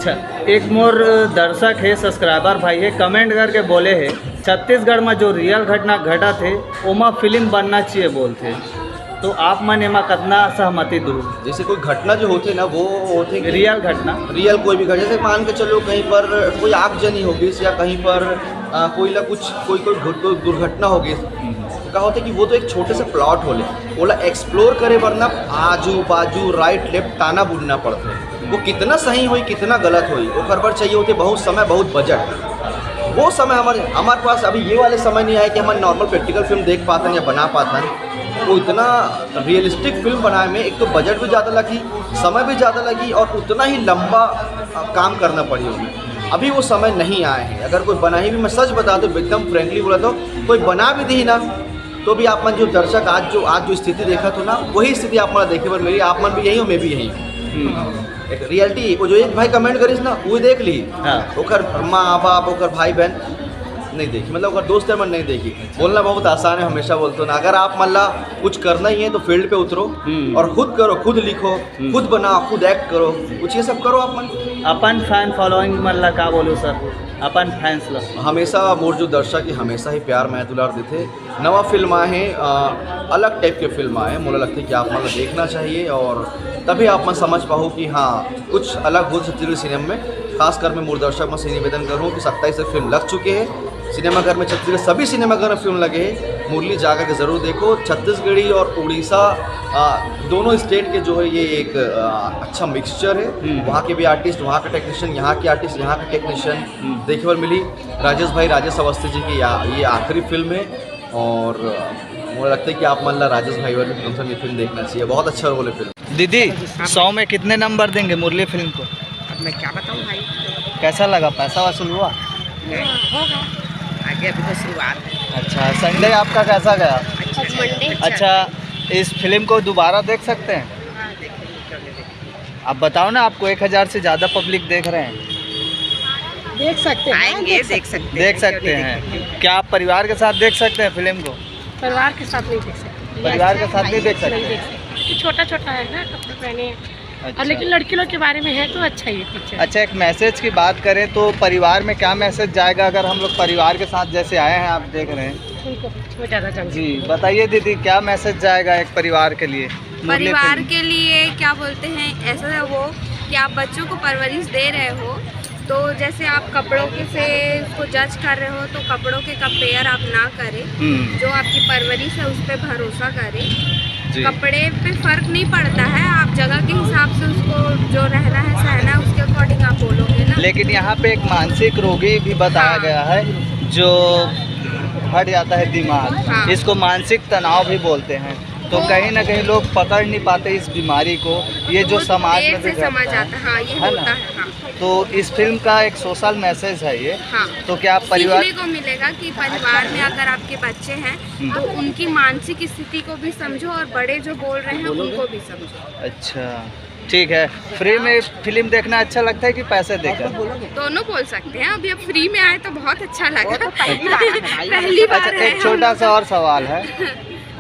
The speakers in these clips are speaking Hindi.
अच्छा, एक मोर दर्शक है, सब्सक्राइबर भाई है, कमेंट करके बोले है छत्तीसगढ़ में जो रियल घटना घटा थे ओमा फिल्म बनना चाहिए बोलते, तो आप मन एमा कितना सहमति दो? जैसे कोई घटना जो होते ना वो होते रियल घटना, रियल कोई भी घटना, जैसे मान के चलो कहीं पर कोई आगजनी होगी या कहीं पर कोई दुर्घटना होगी, तो क्या होता है कि वो तो एक छोटे से प्लॉट होले ओला एक्सप्लोर करे वरना आजू बाजू राइट लेफ्ट ताना बुनना पड़ता है। वो कितना सही हुई कितना गलत हुई ओकर पर चाहिए होते बहुत समय बहुत बजट। वो समय हमारे पास अभी ये वाले समय नहीं आया कि हम नॉर्मल प्रैक्टिकल फिल्म देख पाते हैं या बना पाते हैं। वो इतना रियलिस्टिक फिल्म बनाने में एक तो बजट भी ज़्यादा लगी, समय भी ज़्यादा लगी और उतना ही लंबा काम करना पड़ी होगी। अभी वो समय नहीं आए हैं। अगर कोई बना ही भी, मैं सच बता दूँ एकदम फ्रेंकली बोला तो, कोई बना भी दी ना तो भी आप मन जो दर्शक आज जो स्थिति देखा तो ना वही स्थिति आप मन देखे पर मेरी आप मन भी यही हो मैं भी यही हूँ। एक रियलिटी वो जो एक भाई कमेंट करीस ना वो देख ली, ओकर माँ बाप ओकर भाई बहन नहीं देखी, मतलब अगर दोस्त है मन नहीं देखी। बोलना बहुत आसान है, हमेशा बोलते हो ना, अगर आप मल्ला कुछ करना ही है तो फील्ड पे उतरो और खुद करो, खुद लिखो, खुद बनाओ, खुद एक्ट करो, कुछ ये सब करो। आप मन अपन फैन फॉलोइंग मल्ला का बोलो सर, अपन फैंस ला हमेशा मोर जो दर्शक है हमेशा ही प्यार मैं दुलार देते। नवा फिल्म आए हैं, अलग टाइप के फिल्म आए हैं, मुझे लगता है कि आप मतलब देखना चाहिए और तभी आप मैं समझ पाऊँ कि हाँ कुछ अलग हो छत्तीसगढ़ सिनेमा में। खासकर मैं मोर दर्शक में से निवेदन करूँ कि 27 से फिल्म लग चुके हैं सिनेमाघर में, छत्तीसगढ़ सभी सिनेमाघर में फिल्म लगे हैं। मुरली जाकर के ज़रूर देखो। छत्तीसगढ़ी और उड़ीसा दोनों स्टेट के जो है ये एक अच्छा मिक्सचर है। वहाँ के भी आर्टिस्ट, वहाँ का टेक्नीशियन, यहाँ के आर्टिस्ट, यहाँ का टेक्नीशियन देखने पर मिली। राजेश अवस्थी जी की ये आखिरी फिल्म है और मुझे लगता है कि आप मान ला राजेश भाई वाले ये फिल्म देखना चाहिए, बहुत अच्छा रोल है फिल्म। दीदी 100 में कितने नंबर देंगे मुरली फिल्म को? अब मैं क्या बताऊँ भाई, कैसा लगा? पैसा वसूल हुआ? होगा, आगे अभी तो शुरुआत है। अच्छा, संडे आपका कैसा गया? मंडे अच्छा, इस फिल्म को दोबारा देख सकते हैं? हाँ, देखेंगे। आप बताओ ना, आपको 1000 से ज़्यादा पब्लिक देख रहे हैं। देख सकते हैं, आएंगे देख सकते हैं। क्या आप परिवार के साथ देख सकते हैं फिल्म को? परिवार के साथ नहीं देख सकते। परिवार के साथ नहीं देख सकते? छोटा छोटा है ना, कपड़े पहने। अच्छा। और लेकिन लड़की लोग के बारे में है तो अच्छा ही पिक्चर। अच्छा, एक मैसेज की बात करें तो परिवार में क्या मैसेज जाएगा अगर हम लोग परिवार के साथ जैसे आए हैं, आप देख रहे हैं? उनको ज़्यादा जानते जी बताइए दीदी, क्या मैसेज जाएगा एक परिवार के लिए? परिवार के लिए क्या बोलते हैं, ऐसा है वो कि आप बच्चों को परवरिश दे रहे हो तो जैसे आप कपड़ों के से उसको जज कर रहे हो तो कपड़ों के कंपेयर आप ना करें। जो आपकी परवरिश है उस पर भरोसा करें। कपड़े पे फर्क नहीं पड़ता है, आप जगह के हिसाब से उसको जो रहना है सहना है उसके अकॉर्डिंग आप बोलोगे ना। लेकिन यहाँ पे एक मानसिक रोगी भी बताया गया है जो हट जाता है दिमाग, इसको मानसिक तनाव भी बोलते हैं। तो कहीं ना कहीं लोग पकड़ नहीं पाते इस बीमारी को, ये जो समाज में भी समझ आता है। हाँ, ये होता है। हाँ। तो इस फिल्म का एक सोशल मैसेज है ये। हाँ। तो क्या आप परिवार को मिलेगा कि परिवार में अगर आपके बच्चे हैं तो उनकी मानसिक स्थिति को भी समझो और बड़े जो बोल रहे हैं उनको भी समझो। अच्छा, ठीक है। फ्री में फिल्म देखना अच्छा लगता है कि पैसे देकर? दोनों बोल सकते हैं। अभी अब फ्री में आए तो बहुत अच्छा लगा। पहली बार अच्छा, एक छोटा सा और सवाल है,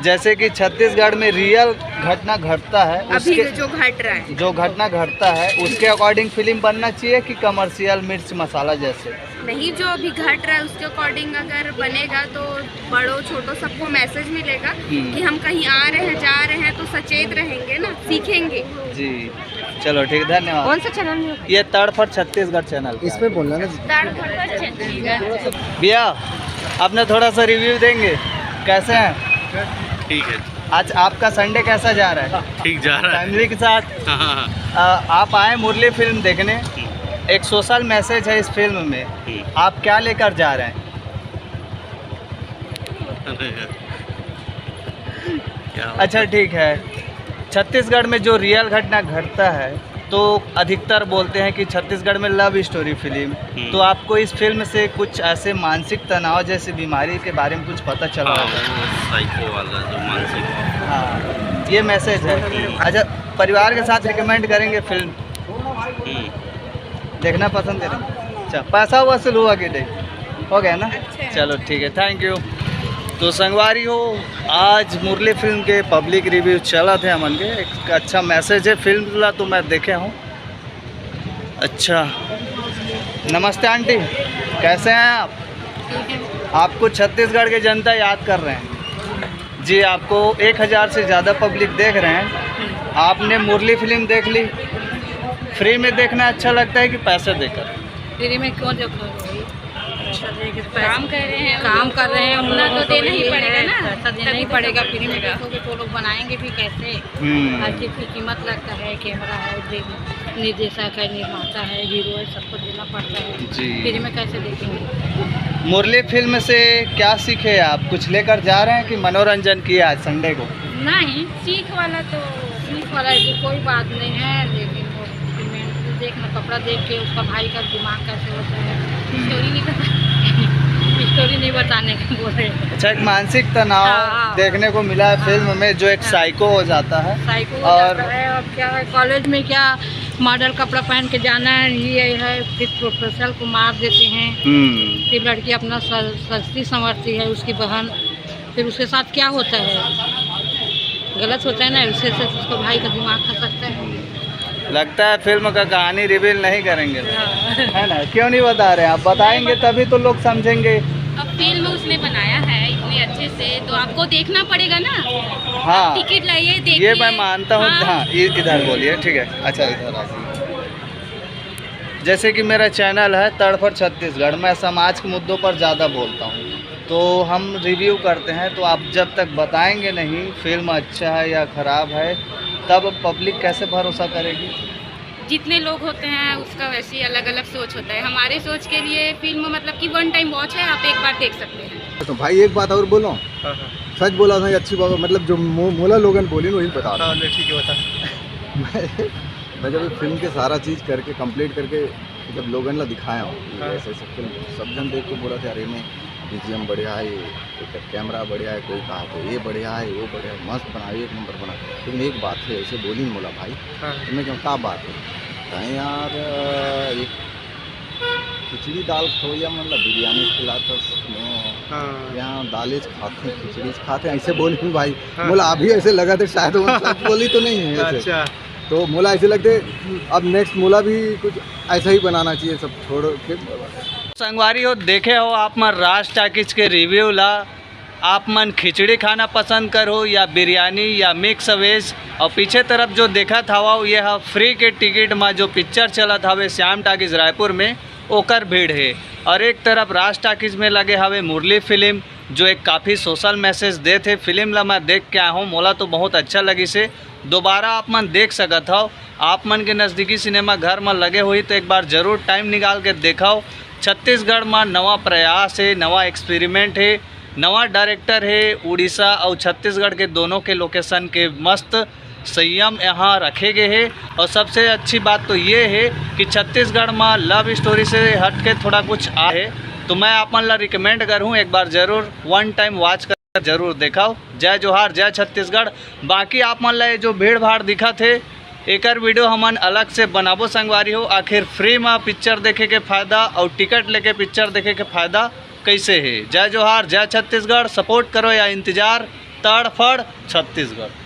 जैसे कि छत्तीसगढ़ में रियल घटना घटता है, अभी जो घटना घटता है उसके अकॉर्डिंग फिल्म बनना चाहिए कि कमर्शियल मिर्च मसाला जैसे? नहीं, जो अभी घट रहा है उसके अकॉर्डिंग अगर बनेगा तो बड़ों छोटों सबको मैसेज मिलेगा कि हम कहीं आ रहे हैं जा रहे हैं तो सचेत रहेंगे ना, सीखेंगे। जी चलो ठीक, धन्यवाद। कौन सा चैनल? ये तड़फड़ छत्तीसगढ़ चैनल, इस पे बोलना ना। भैया अपने थोड़ा सा रिव्यू देंगे, कैसे हैं? ठीक है। आज आपका संडे कैसा जा रहा है? ठीक जा रहा है। फैमिली के साथ आप आए मुरली फिल्म देखने, एक सोशल मैसेज है इस फिल्म में, आप क्या लेकर जा रहे हैं? अच्छा ठीक है, छत्तीसगढ़ में जो रियल घटना घटता है तो अधिकतर बोलते हैं कि छत्तीसगढ़ में लव स्टोरी फिल्म, तो आपको इस फिल्म से कुछ ऐसे मानसिक तनाव जैसी बीमारी के बारे में कुछ पता चला? साइको वाला जो मानसिक, हाँ ये मैसेज है। अच्छा, परिवार के साथ रिकमेंड करेंगे फिल्म देखना पसंद करेंगे? अच्छा, पैसा वसूल हुआ कि नहीं? हो गया ना? चलो ठीक है, थैंक यू। तो संगवारी हो, आज मुरली फिल्म के पब्लिक रिव्यू चला थे हमन के, एक अच्छा मैसेज है फिल्म ला तो मैं देखे हूँ, अच्छा, नमस्ते आंटी, कैसे हैं आप? आपको छत्तीसगढ़ की जनता याद कर रहे हैं जी। आपको 1000 से ज़्यादा पब्लिक देख रहे हैं। आपने मुरली फिल्म देख ली। फ्री में देखना अच्छा लगता है कि पैसे देकर? फ्री में क्यों देखो, काम कर रहे हैं, उतना तो देना ही पड़ेगा ना, पैसा देना ही पड़ेगा। फ्री में देखोगे तो लोग बनाएंगे भी कैसे? हर चीज़ की कीमत लगता है, कैमरा है, निर्देशक है, निर्माता है, हीरो है, सबको देना पड़ता है जी। फ्री में कैसे देखेंगे? मुरली फिल्म से क्या सीखे आप? कुछ लेकर जा रहे हैं कि मनोरंजन किया आज संडे को? नहीं, सीख वाला ऐसी कोई बात नहीं है, लेकिन वो पेमेंट देखना, कपड़ा देख के उसका भाई का दिमाग कैसे होता है, स्टोरी नहीं बताने का बोल रहे हैं। अच्छा, एक मानसिक तनाव हाँ। देखने को मिला है फिल्म में, जो एक साइको हो जाता है। साइको हो और जाता है। और क्या है, कॉलेज में क्या मॉडल कपड़ा पहन के जाना है, ये है, फिर प्रोफेसर को मार देते हैं, फिर लड़की अपना सस्ती संवरती है, उसकी बहन, फिर उसके साथ क्या होता है, गलत होता है ना, उससे उसको भाई का दिमाग खा सकता है। लगता है फिल्म का कहानी रिवील नहीं करेंगे, है ना? क्यों नहीं बता रहे हैं आप? बताएंगे तभी तो लोग समझेंगे। अब फिल्म उसने बनाया है इतने अच्छे से, तो आपको देखना पड़ेगा ना। हाँ, टिकट लाइए, देखिए। ये मैं मानता हूँ। हाँ। हाँ, इधर बोलिए, ठीक है। अच्छा, इधर आ। जैसे कि मेरा चैनल है तड़फड़ छत्तीसगढ़, मैं समाज के मुद्दों पर ज़्यादा बोलता हूँ, तो हम रिव्यू करते हैं। तो आप जब तक बताएंगे नहीं फिल्म अच्छा है या ख़राब है, तब पब्लिक कैसे भरोसा करेगी? जितने लोग होते हैं उसका वैसे ही अलग अलग सोच होता है। हमारे सोच के लिए फिल्म मतलब कि 1 टाइम वॉच है, आप एक बार देख सकते हैं। तो भाई एक बात और बोलो, सच बोला था, अच्छी बात, मतलब जो मोला लोगन बोली ना वही बता रहा हूँ। ठीक है, बता। मैं जब फिल्म के सारा चीज़ करके कंप्लीट करके जब लोगन ला दिखाया हूँ, ऐसे ऐसे फिल्म सब जन देख के बोला था, अरे में BGM बढ़िया है, कैमरा बढ़िया है, कोई कहा तो ये बढ़िया है, वो बढ़िया है, मस्त बना, एक नंबर बना। लेकिन एक बात है, ऐसे बोली मोला भाई, तुम्हें क्यों क्या बात है? कहें यार, एक खिचड़ी दाल खोया मतलब बिरयानी खिलाता, यहाँ दालें खाते हैं, खिचड़ी खाते हैं, ऐसे बोली भाई। मोला अभी ऐसे लगा था शायद वो सच बोली तो नहीं है ऐसे। अच्छा, तो मोला ऐसे लगते अब नेक्स्ट मोला भी कुछ ऐसा ही बनाना चाहिए, सब छोड़ो के। संगवारी हो, देखे हो आप मन राज टाकिज के रिव्यू ला, आप मन खिचड़ी खाना पसंद करो या बिरयानी या मिक्स वेज। और पीछे तरफ जो देखा था वो ये है फ्री के टिकट में जो पिक्चर चला था वे श्याम टाकिज रायपुर में, ओकर भीड़ है। और एक तरफ राज टाकिज में लगे हवे मुरली फिल्म, जो एक काफ़ी सोशल मैसेज दे थे। फिल्म ला मैं देख के आया हूँ, मोला तो बहुत अच्छा लगी से। दोबारा आप मन देख सकत हो। आप मन के नज़दीकी सिनेमा घर में लगे हुई तो एक बार ज़रूर टाइम निकाल के देखाओ। छत्तीसगढ़ में नवा प्रयास है, नवा एक्सपेरिमेंट है, नवा डायरेक्टर है। उड़ीसा और छत्तीसगढ़ के दोनों के लोकेशन के मस्त संयम यहाँ रखे गए हैं। और सबसे अच्छी बात तो ये है कि छत्तीसगढ़ में लव स्टोरी से हट के थोड़ा कुछ आ है, तो मैं आप मन ला रिकमेंड करूँ एक बार ज़रूर 1 टाइम वॉच कर जरूर देखाओ। जय जोहार, जय छत्तीसगढ़। बाकी आप मन ला जो भीड़ भाड़ दिखा थे, एक वीडियो हमन अलग से बनाबो संगवारी हो। आखिर फ्री में पिक्चर देखे के फ़ायदा और टिकट लेके पिक्चर देखे के फ़ायदा कैसे है। जय जोहार, जय छत्तीसगढ़। सपोर्ट करो या इंतज़ार, तड़फड़ छत्तीसगढ़।